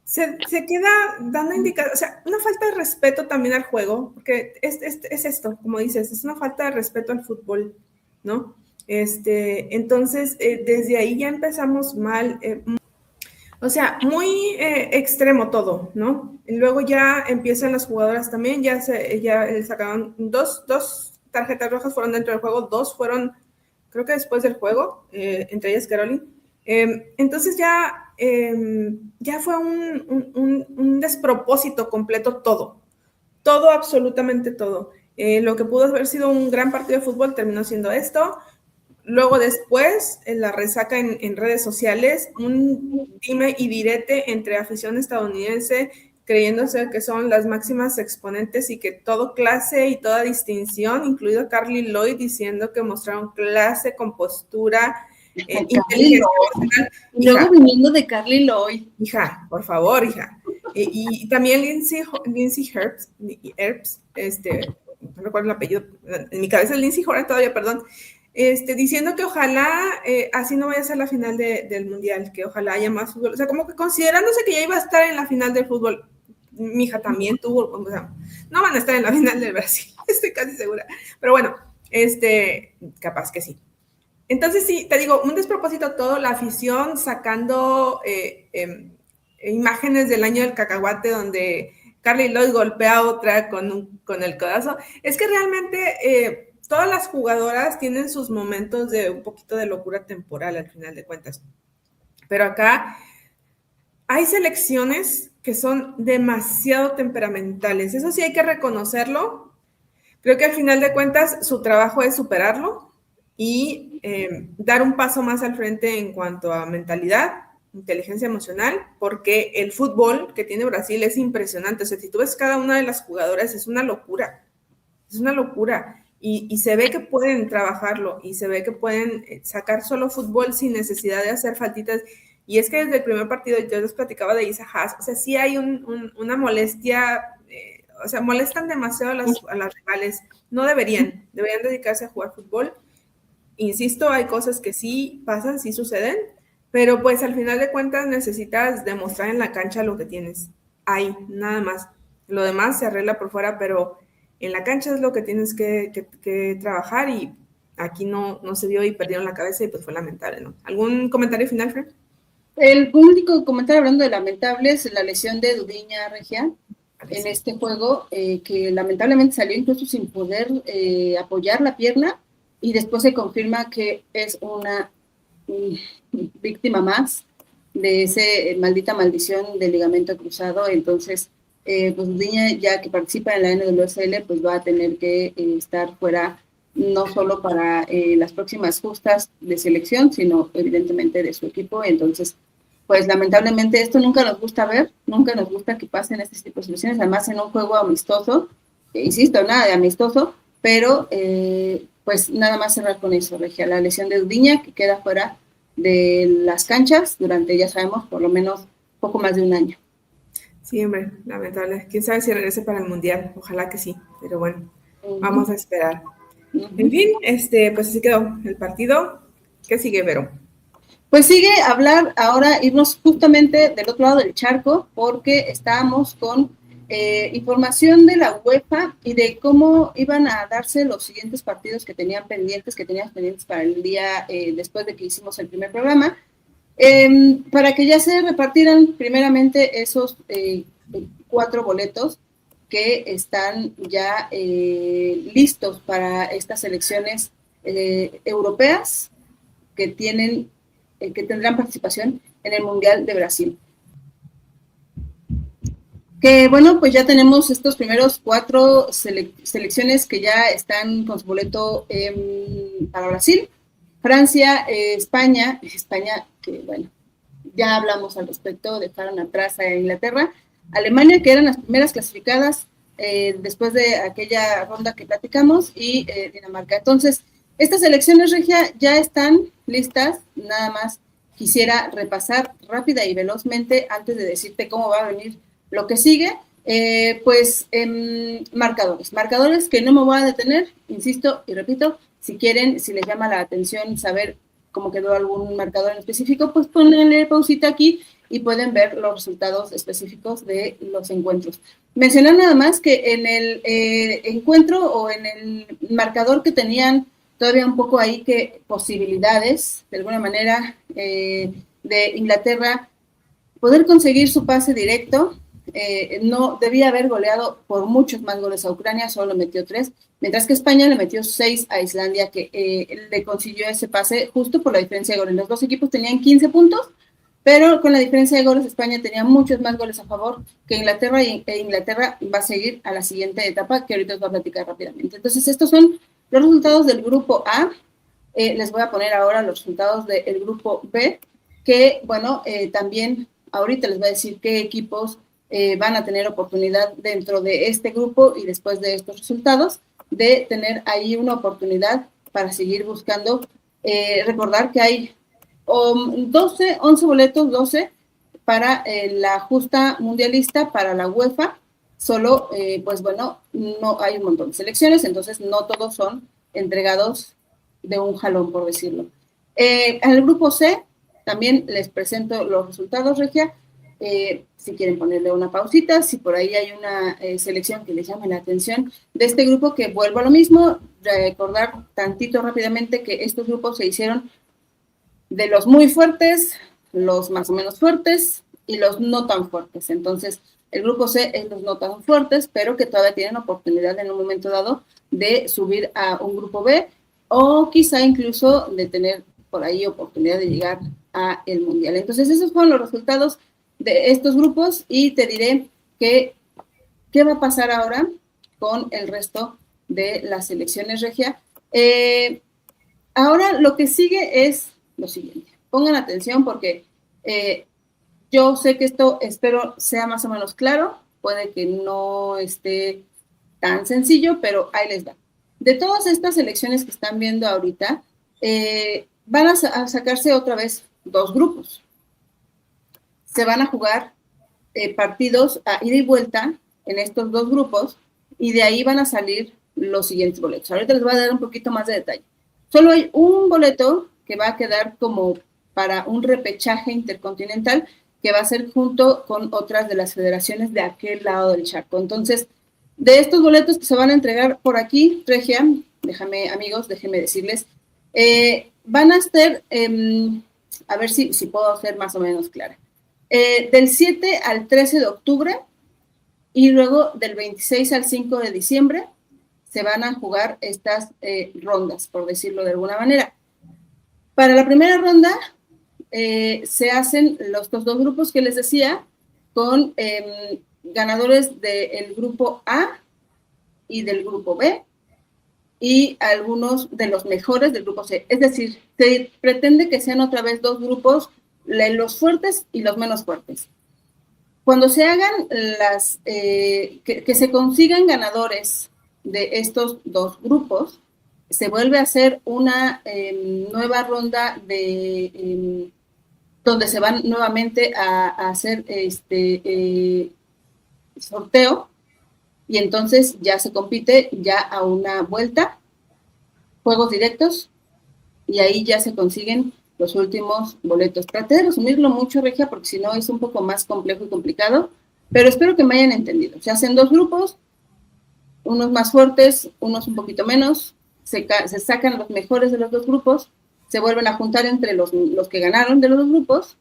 Se queda dando indicaciones, o sea, una falta de respeto también al juego, porque es esto, como dices, es una falta de respeto al fútbol, ¿no? Entonces, desde ahí ya empezamos mal, o sea, muy extremo todo, ¿no? Y luego ya empiezan las jugadoras también, ya sacaron dos tarjetas rojas fueron dentro del juego, 2 fueron, creo que después del juego, entre ellas Caroline. Entonces ya fue un despropósito completo todo, absolutamente todo. Lo que pudo haber sido un gran partido de fútbol terminó siendo esto. Luego después, la resaca en redes sociales, un dime y direte entre afición estadounidense, creyéndose que son las máximas exponentes y que todo clase y toda distinción, incluido Carly Lloyd, diciendo que mostraron clase, compostura, inteligencia emocional. Y luego viniendo de Carly Lloyd. Hija, por favor, hija. Y también Lindsay Herbst, no recuerdo el apellido, en mi cabeza es Lindsay Horan todavía, perdón, diciendo que ojalá así no vaya a ser la final del Mundial, que ojalá haya más fútbol, o sea, como que considerándose que ya iba a estar en la final del fútbol. Mi hija también tuvo, o sea, no van a estar en la final del Brasil, estoy casi segura, pero bueno, capaz que sí. Entonces sí, te digo, un despropósito todo, la afición sacando imágenes del año del cacahuate donde Carly Lloyd golpea a otra con el codazo. Es que realmente todas las jugadoras tienen sus momentos de un poquito de locura temporal al final de cuentas. Pero acá hay selecciones que son demasiado temperamentales. Eso sí hay que reconocerlo. Creo que al final de cuentas su trabajo es superarlo y dar un paso más al frente en cuanto a mentalidad, inteligencia emocional, porque el fútbol que tiene Brasil es impresionante. O sea, si tú ves cada una de las jugadoras, es una locura. Es una locura. Y se ve que pueden trabajarlo y se ve que pueden sacar solo fútbol sin necesidad de hacer faltitas. Y es que desde el primer partido yo les platicaba de Isa Haas, o sea, sí hay una molestia, o sea, molestan demasiado a las rivales. No deberían dedicarse a jugar fútbol. Insisto, hay cosas que sí pasan, sí suceden, pero pues al final de cuentas necesitas demostrar en la cancha lo que tienes. Ahí, nada más. Lo demás se arregla por fuera, pero en la cancha es lo que tienes que trabajar y aquí no se vio y perdieron la cabeza y pues fue lamentable, ¿no? ¿Algún comentario final, Fred? El único comentario hablando de lamentable es la lesión de Dudiña Regia en este juego, que lamentablemente salió incluso sin poder apoyar la pierna y después se confirma que es una víctima más de ese maldita maldición del ligamento cruzado. Entonces, pues Dudiña, ya que participa en la NWSL, pues va a tener que estar fuera no solo para las próximas justas de selección, sino evidentemente de su equipo. Entonces, pues lamentablemente esto nunca nos gusta ver, nunca nos gusta que pasen este tipo de situaciones, además en un juego amistoso, insisto, nada de amistoso, pero pues nada más cerrar con eso, Regia, la lesión de Dudiña, que queda fuera de las canchas durante, ya sabemos, por lo menos poco más de un año. Sí, hombre, lamentable. Quién sabe si regrese para el Mundial, ojalá que sí, pero bueno, vamos a esperar. En fin, pues así quedó el partido. ¿Qué sigue, Vero? Pues sigue hablar ahora, irnos justamente del otro lado del charco, porque estábamos con información de la UEFA y de cómo iban a darse los siguientes partidos que teníamos pendientes para el día después de que hicimos el primer programa, para que ya se repartieran primeramente esos 4 boletos que están ya listos para estas elecciones europeas que tendrán participación en el Mundial de Brasil. Que bueno, pues ya tenemos estos primeros 4 selecciones que ya están con su boleto para Brasil. Francia, España, que bueno, ya hablamos al respecto, dejaron atrás a Inglaterra, Alemania, que eran las primeras clasificadas después de aquella ronda que platicamos, y Dinamarca. Entonces, estas elecciones, Regia, ya están listas, nada más quisiera repasar rápida y velozmente antes de decirte cómo va a venir lo que sigue, marcadores que no me voy a detener, insisto y repito, si quieren, si les llama la atención saber cómo quedó algún marcador en específico, pues ponle pausita aquí y pueden ver los resultados específicos de los encuentros. Mencionar nada más que en el encuentro o en el marcador que tenían todavía un poco ahí que posibilidades, de alguna manera, de Inglaterra poder conseguir su pase directo. No debía haber goleado por muchos más goles a Ucrania, solo metió 3, mientras que España le metió 6 a Islandia, que le consiguió ese pase justo por la diferencia de goles. Los dos equipos tenían 15 puntos, pero con la diferencia de goles España tenía muchos más goles a favor que Inglaterra, e Inglaterra va a seguir a la siguiente etapa, que ahorita os voy a platicar rápidamente. Entonces, estos son los resultados del grupo A. Les voy a poner ahora los resultados del grupo B, que, bueno, también ahorita les voy a decir qué equipos van a tener oportunidad dentro de este grupo y después de estos resultados de tener ahí una oportunidad para seguir buscando. Recordar que hay 11 boletos, 12 para la justa mundialista para la UEFA. Solo, pues bueno, no hay un montón de selecciones, entonces no todos son entregados de un jalón, por decirlo. En el grupo C también les presento los resultados, Regia. Si quieren ponerle una pausita, si por ahí hay una selección que les llame la atención de este grupo, que vuelvo a lo mismo, recordar tantito rápidamente que estos grupos se hicieron de los muy fuertes, los más o menos fuertes y los no tan fuertes. Entonces, el grupo C es los no tan fuertes, pero que todavía tienen oportunidad en un momento dado de subir a un grupo B o quizá incluso de tener por ahí oportunidad de llegar a el Mundial. Entonces, esos fueron los resultados de estos grupos y te diré qué va a pasar ahora con el resto de las selecciones, Regia. Ahora lo que sigue es lo siguiente. Pongan atención porque Yo sé que esto, espero, sea más o menos claro, puede que no esté tan sencillo, pero ahí les va. De todas estas elecciones que están viendo ahorita, van a sacarse otra vez 2 grupos. Se van a jugar partidos a ida y vuelta en estos 2 grupos, y de ahí van a salir los siguientes boletos. Ahorita les voy a dar un poquito más de detalle. Solo hay un boleto que va a quedar como para un repechaje intercontinental, que va a ser junto con otras de las federaciones de aquel lado del charco. Entonces, de estos boletos que se van a entregar por aquí, Regia, déjenme decirles, van a estar, a ver si puedo ser más o menos clara, del 7 al 13 de octubre, y luego del 26 al 5 de diciembre se van a jugar estas rondas, por decirlo de alguna manera. Para la primera ronda se hacen los 2 grupos que les decía, con ganadores del grupo A y del grupo B, y algunos de los mejores del grupo C. Es decir, se pretende que sean otra vez 2 grupos, los fuertes y los menos fuertes. Cuando se hagan que se consigan ganadores de estos 2 grupos, se vuelve a hacer una nueva ronda donde se van nuevamente a hacer sorteo, y entonces ya se compite ya a una vuelta, juegos directos, y ahí ya se consiguen los últimos boletos. Traté de resumirlo mucho, Regia, porque si no es un poco más complejo y complicado, pero espero que me hayan entendido. Se hacen 2 grupos, unos más fuertes, unos un poquito menos, se sacan los mejores de los 2 grupos, se vuelven a juntar entre los que ganaron de los 2 grupos,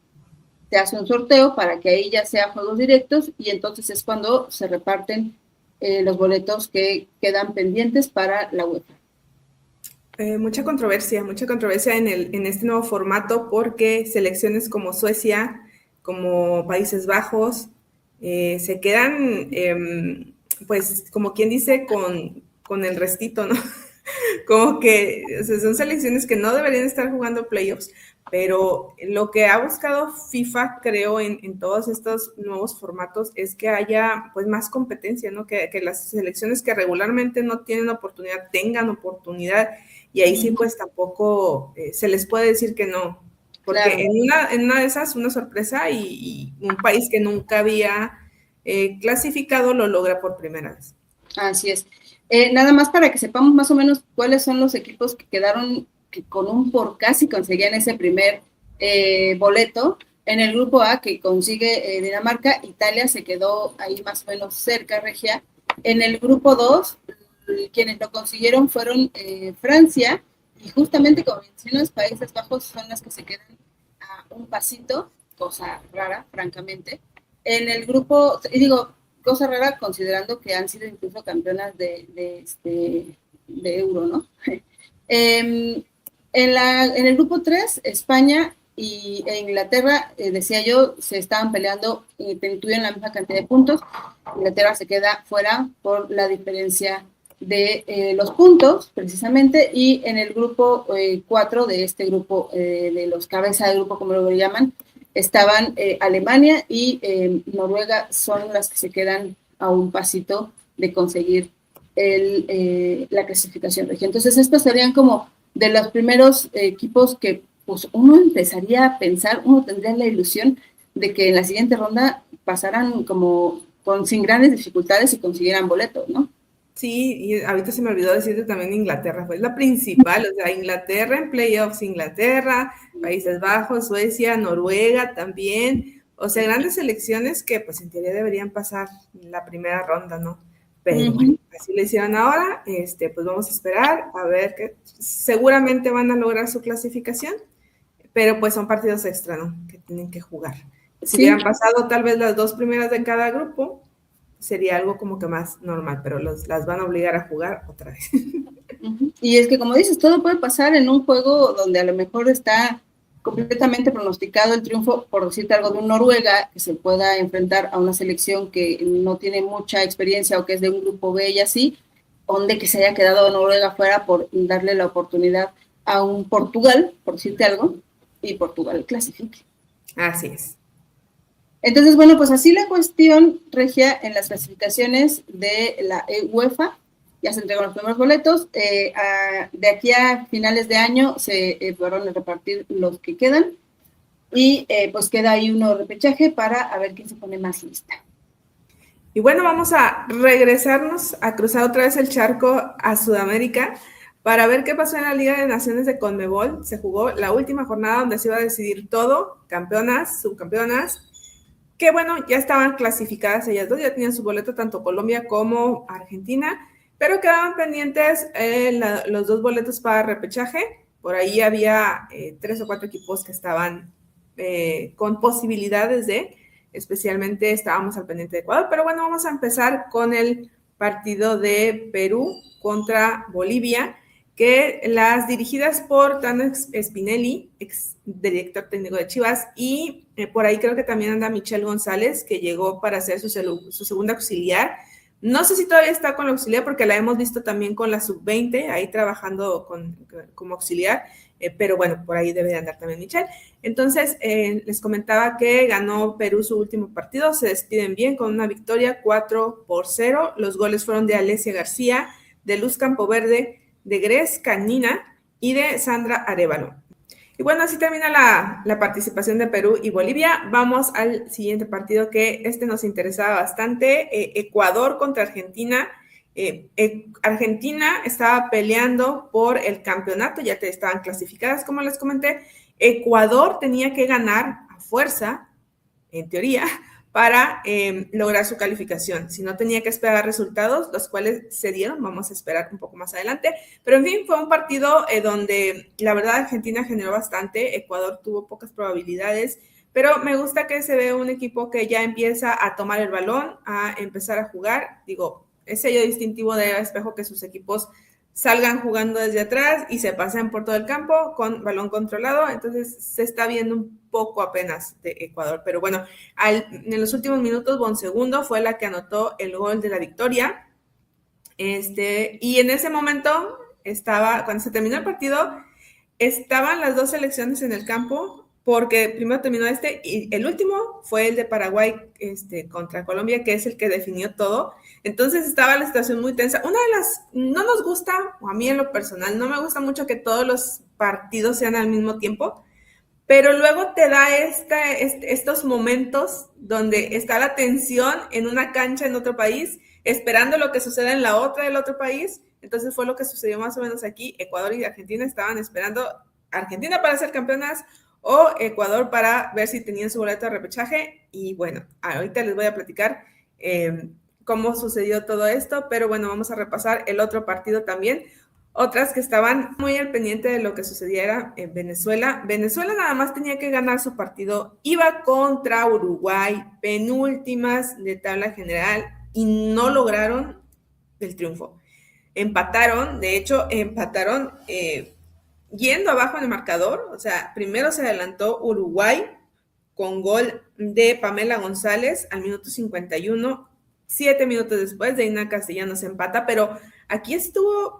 se hace un sorteo para que ahí ya sea juegos directos, y entonces es cuando se reparten los boletos que quedan pendientes para la UEFA. Mucha controversia en este nuevo formato, porque selecciones como Suecia, como Países Bajos, se quedan, pues, como quien dice, con el restito, ¿no? Como que, o sea, son selecciones que no deberían estar jugando playoffs, pero lo que ha buscado FIFA, creo, en todos estos nuevos formatos es que haya, pues, más competencia, ¿no? Que las selecciones que regularmente no tienen oportunidad tengan oportunidad, y ahí sí, pues, tampoco se les puede decir que no, porque claro, en una de esas, una sorpresa, y un país que nunca había clasificado lo logra por primera vez. Así es. Nada más para que sepamos más o menos cuáles son los equipos que quedaron que con un por casi conseguían ese primer boleto. En el grupo A, que consigue Dinamarca, Italia se quedó ahí más o menos cerca, Regia. En el grupo 2, quienes lo consiguieron fueron Francia, y justamente como mencionas, Países Bajos son las que se quedan a un pasito, cosa rara, francamente. En el grupo, y digo, cosa rara considerando que han sido incluso campeonas de Euro, ¿no? En el grupo 3, España e Inglaterra, decía yo, se estaban peleando y tuvieron la misma cantidad de puntos. Inglaterra se queda fuera por la diferencia de los puntos, precisamente, y en el grupo 4 de este grupo, de los cabezas de grupo, como lo llaman, estaban Alemania y Noruega, son las que se quedan a un pasito de conseguir la clasificación regia. Entonces, estos serían como de los primeros equipos que pues, uno empezaría a pensar, uno tendría la ilusión de que en la siguiente ronda pasaran como sin grandes dificultades y consiguieran boletos, ¿no? Sí, y ahorita se me olvidó decirte también Inglaterra, fue la principal, o sea, Inglaterra en playoffs, Inglaterra, Países Bajos, Suecia, Noruega también, o sea, grandes selecciones que pues en teoría deberían pasar en la primera ronda, ¿no? Pero bueno, así lo hicieron ahora, pues vamos a esperar a ver que seguramente van a lograr su clasificación, pero pues son partidos extra, ¿no? Que tienen que jugar. Si hubieran pasado tal vez las 2 primeras de cada grupo, sería algo como que más normal, pero las van a obligar a jugar otra vez. Y es que, como dices, todo puede pasar en un juego donde a lo mejor está completamente pronosticado el triunfo, por decirte algo, de un Noruega, que se pueda enfrentar a una selección que no tiene mucha experiencia o que es de un grupo B y así, donde que se haya quedado Noruega fuera por darle la oportunidad a un Portugal, por decirte algo, y Portugal clasifique. Así es. Entonces, bueno, pues así la cuestión, Regia, en las clasificaciones de la UEFA. Ya se entregaron los primeros boletos. De aquí a finales de año se van a repartir los que quedan. Y pues queda ahí uno repechaje para a ver quién se pone más lista. Y bueno, vamos a regresarnos a cruzar otra vez el charco a Sudamérica para ver qué pasó en la Liga de Naciones de CONMEBOL. Se jugó la última jornada donde se iba a decidir todo, campeonas, subcampeonas, que bueno, ya estaban clasificadas ellas dos, ya tenían su boleto tanto Colombia como Argentina, pero quedaban pendientes los dos boletos para repechaje. Por ahí había 3 o 4 equipos que estaban con posibilidades de, especialmente estábamos al pendiente de Ecuador, pero bueno, vamos a empezar con el partido de Perú contra Bolivia, que las dirigidas por Tano Spinelli, ex director técnico de Chivas, y por ahí creo que también anda Michelle González, que llegó para hacer su segunda auxiliar. No sé si todavía está con la auxiliar, porque la hemos visto también con la sub-20, ahí trabajando como auxiliar, pero bueno, por ahí debe de andar también Michelle. Entonces, les comentaba que ganó Perú su último partido, se despiden bien con una victoria 4-0. Los goles fueron de Alesia García, de Luz Campoverde, de Gres Canina y de Sandra Arévalo. Y bueno, así termina la participación de Perú y Bolivia. Vamos al siguiente partido, que nos interesaba bastante, Ecuador contra Argentina. Argentina estaba peleando por el campeonato, ya estaban clasificadas, como les comenté. Ecuador tenía que ganar a fuerza, en teoría, para lograr su calificación. Si no, tenía que esperar resultados, los cuales se dieron. Vamos a esperar un poco más adelante. Pero en fin, fue un partido donde la verdad Argentina generó bastante, Ecuador tuvo pocas probabilidades, pero me gusta que se ve un equipo que ya empieza a tomar el balón, a empezar a jugar. Digo, es sello distintivo de Espejo que sus equipos salgan jugando desde atrás y se pasen por todo el campo con balón controlado. Entonces se está viendo un poco apenas de Ecuador, pero bueno, en los últimos minutos Bonsegundo fue la que anotó el gol de la victoria, y en ese momento cuando se terminó el partido, estaban las dos selecciones en el campo, porque primero terminó y el último fue el de Paraguay contra Colombia, que es el que definió todo. Entonces estaba la situación muy tensa. No nos gusta, o a mí en lo personal, no me gusta mucho que todos los partidos sean al mismo tiempo, pero luego te da estos momentos donde está la tensión en una cancha en otro país, esperando lo que suceda en la otra del otro país. Entonces fue lo que sucedió más o menos aquí. Ecuador y Argentina estaban esperando Argentina para ser campeonas o Ecuador para ver si tenían su boleto de repechaje. Y bueno, ahorita les voy a platicar cómo sucedió todo esto, pero bueno, vamos a repasar el otro partido también. Otras que estaban muy al pendiente de lo que sucediera en Venezuela. Venezuela nada más tenía que ganar su partido, iba contra Uruguay, penúltimas de tabla general, y no lograron el triunfo. Empataron, de hecho, yendo abajo en el marcador. O sea, primero se adelantó Uruguay con gol de Pamela González al minuto 51, 7 minutos después de Ina Castellanos empata, pero aquí estuvo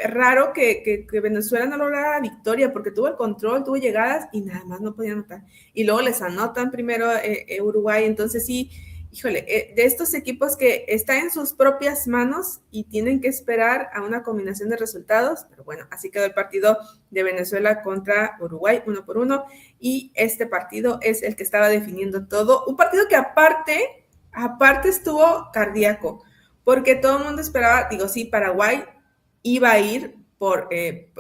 raro que Venezuela no lograra la victoria, porque tuvo el control, tuvo llegadas y nada más no podía anotar. Y luego les anotan primero Uruguay. Entonces sí, híjole, de estos equipos que están en sus propias manos y tienen que esperar a una combinación de resultados. Pero bueno, así quedó el partido de Venezuela contra Uruguay, 1-1, y este partido es el que estaba definiendo todo. Un partido que aparte estuvo cardíaco, porque todo el mundo esperaba, sí, Paraguay iba a ir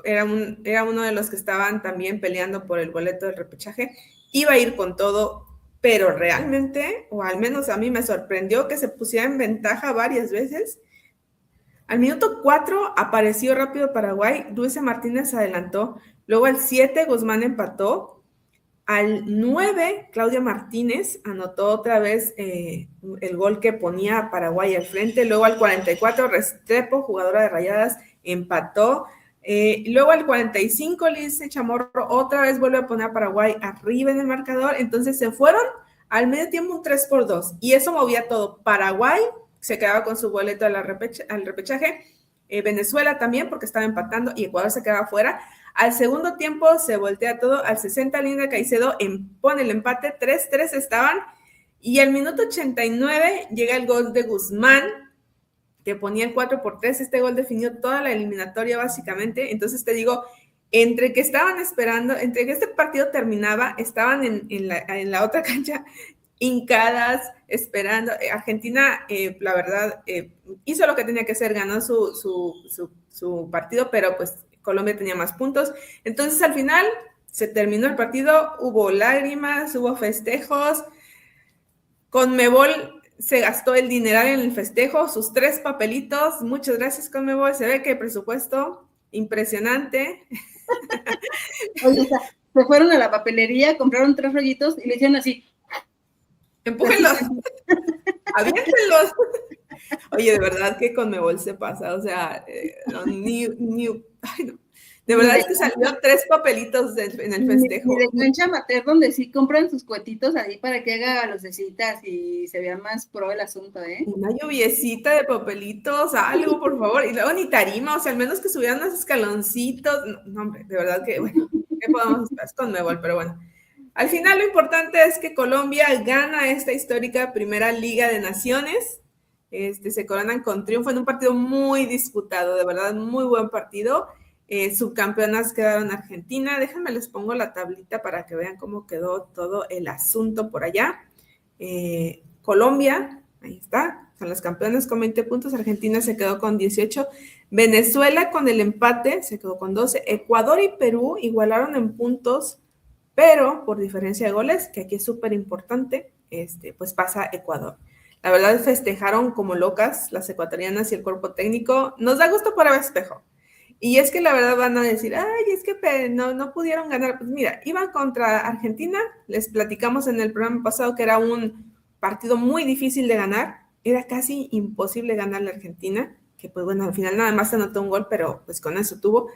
era uno de los que estaban también peleando por el boleto del repechaje, iba a ir con todo, pero realmente, o al menos a mí me sorprendió que se pusiera en ventaja varias veces. Al minuto 4 apareció rápido Paraguay, Dulce Martínez adelantó, luego al 7 Guzmán empató, al 9 Claudia Martínez anotó otra vez el gol que ponía a Paraguay al frente, luego al 44 Restrepo, jugadora de Rayadas, empató, luego al 45 Liz Chamorro otra vez vuelve a poner a Paraguay arriba en el marcador. Entonces se fueron al medio tiempo un 3-2, y eso movía todo. Paraguay se quedaba con su boleto al repechaje. Venezuela también, porque estaba empatando y Ecuador se quedaba fuera. Al segundo tiempo se voltea todo, al 60 Linda Caicedo pone el empate, 3-3 estaban, y al minuto 89 llega el gol de Guzmán, que ponía el 4-3, este gol definió toda la eliminatoria básicamente. Entonces te digo, entre que estaban esperando, entre que este partido terminaba, estaban en la otra cancha hincadas, esperando. Argentina, la verdad, hizo lo que tenía que hacer, ganó su partido, pero pues Colombia tenía más puntos. Entonces al final se terminó el partido, hubo lágrimas, hubo festejos. Conmebol se gastó el dineral en el festejo, sus 3 papelitos. Muchas gracias, Conmebol. Se ve que el presupuesto impresionante. Oye, o sea, se fueron a la papelería, compraron 3 rollitos y le hicieron así. Empújenlos. Aviéntenlos. Oye, de verdad que Conmebol se pasa. O sea, ay, no. De verdad es que salió 3 papelitos en el festejo. Y de cancha amateur, donde sí compran sus cuetitos ahí para que haga lucecitas y se vea más pro el asunto, ¿eh? Una lluviecita de papelitos, algo, por favor. Y luego ni tarima, o sea, al menos que subieran unos escaloncitos. No, hombre, de verdad que, bueno, ¿qué podemos hacer? Es Conmebol, pero bueno. Al final lo importante es que Colombia gana esta histórica primera Liga de Naciones. Se coronan con triunfo en un partido muy disputado, de verdad, muy buen partido. Subcampeonas quedaron Argentina. Déjenme les pongo la tablita para que vean cómo quedó todo el asunto por allá. Colombia, ahí está, son las campeonas con 20 puntos. Argentina se quedó con 18. Venezuela con el empate se quedó con 12. Ecuador y Perú igualaron en puntos, pero por diferencia de goles, que aquí es súper importante, pues pasa Ecuador. La verdad festejaron como locas las ecuatorianas y el cuerpo técnico. Nos da gusto para ver espejo. Y es que la verdad van a decir, ay, es que no pudieron ganar. Pues mira, iban contra Argentina, les platicamos en el programa pasado que era un partido muy difícil de ganar, era casi imposible ganarle a Argentina, que pues bueno, al final nada más se anotó un gol, pero pues con eso tuvo.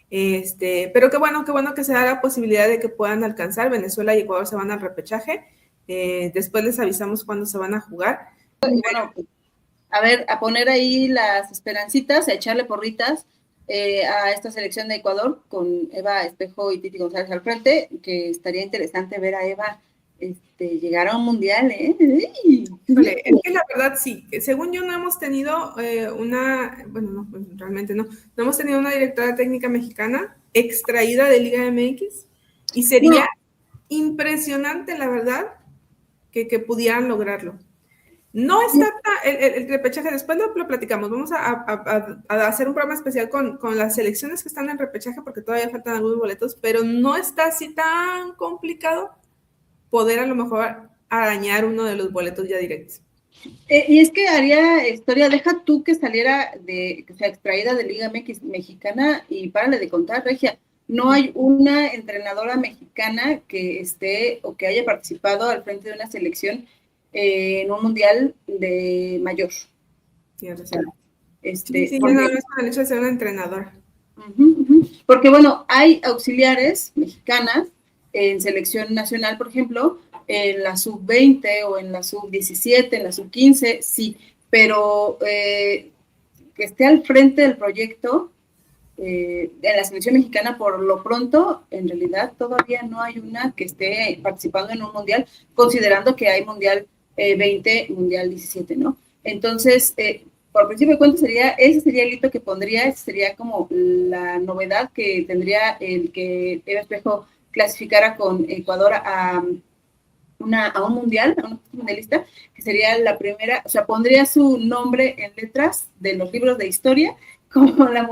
Pero qué bueno que se da la posibilidad de que puedan alcanzar. Venezuela y Ecuador se van al repechaje, después les avisamos cuándo se van a jugar. Y bueno, a ver, a poner ahí las esperancitas, a echarle porritas a esta selección de Ecuador con Eva Espejo y Titi González al frente, que estaría interesante ver a Eva llegar a un mundial, ¿eh? Híjole, es que la verdad sí, según yo no hemos tenido realmente no hemos tenido una directora técnica mexicana extraída de Liga MX y sería impresionante, la verdad, que pudieran lograrlo. No está el repechaje, después lo platicamos, vamos a hacer un programa especial con las selecciones que están en repechaje porque todavía faltan algunos boletos, pero no está así tan complicado poder a lo mejor arañar uno de los boletos ya directos. Y es que haría historia, deja tú que saliera que sea extraída de Liga MX mexicana y párale de contar, Regia, no hay una entrenadora mexicana que esté o que haya participado al frente de una selección en un mundial de mayor. Sí, o sea, sí, porque, nada más con el hecho de ser una entrenadora. Porque bueno, hay auxiliares mexicanas en selección nacional, por ejemplo, en la sub-20 o en la sub-17, en la sub-15, sí, pero que esté al frente del proyecto en la selección mexicana, por lo pronto, en realidad todavía no hay una que esté participando en un mundial, considerando que hay mundial 20, mundial 17, ¿no? Entonces, por principio de cuentas, ese sería el hito que pondría, ese sería como la novedad que tendría el que Eva Espejo clasificara con Ecuador a un mundial, a un mundialista, que sería la primera, o sea, pondría su nombre en letras de los libros de historia como la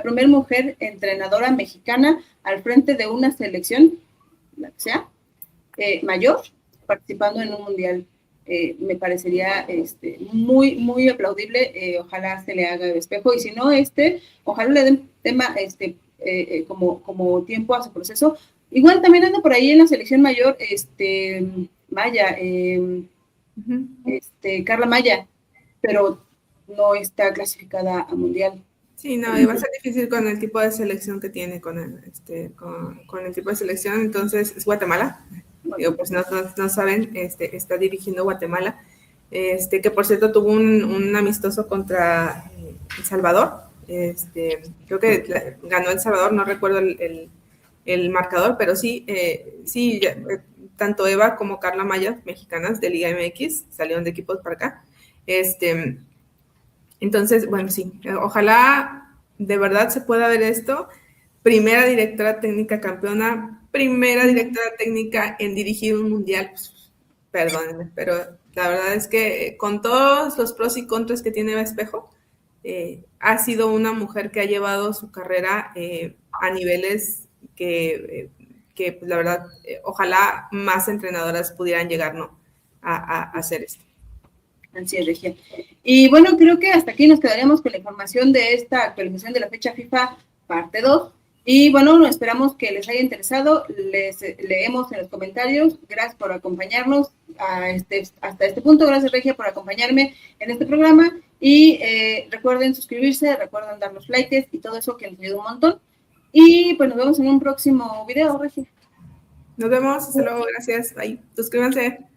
primera mujer entrenadora mexicana al frente de una selección, la que sea, mayor, participando en un mundial. Me parecería muy, muy aplaudible. Ojalá se le haga el espejo, y si no, ojalá le den tema como tiempo a su proceso. Igual también anda por ahí en la selección mayor, Maya, Carla Maya, pero no está clasificada a mundial. Sí, no, y va a ser difícil con el tipo de selección que tiene, con el tipo de selección. Entonces es Guatemala. Digo, pues no saben, está dirigiendo Guatemala, que por cierto tuvo un amistoso contra El Salvador, Creo que ganó El Salvador, no recuerdo el marcador, pero sí, tanto Eva como Carla Maya, mexicanas de Liga MX, salieron de equipos para acá. Entonces, bueno, sí, ojalá de verdad se pueda ver esto. Primera directora técnica campeona, primera directora técnica en dirigir un mundial, pues, perdónenme, pero la verdad es que con todos los pros y contras que tiene Eva Espejo, ha sido una mujer que ha llevado su carrera a niveles que pues, la verdad, ojalá más entrenadoras pudieran llegar, ¿no?, a hacer esto. Así es, Regia. Y bueno, creo que hasta aquí nos quedaríamos con la información de esta actualización de la fecha FIFA parte 2. Y bueno, esperamos que les haya interesado. Les leemos en los comentarios. Gracias por acompañarnos hasta este punto. Gracias, Regia, por acompañarme en este programa. Y recuerden suscribirse, recuerden darnos likes y todo eso que nos ayuda un montón. Y pues nos vemos en un próximo video, Regia. Nos vemos, hasta luego, gracias, bye. Suscríbanse.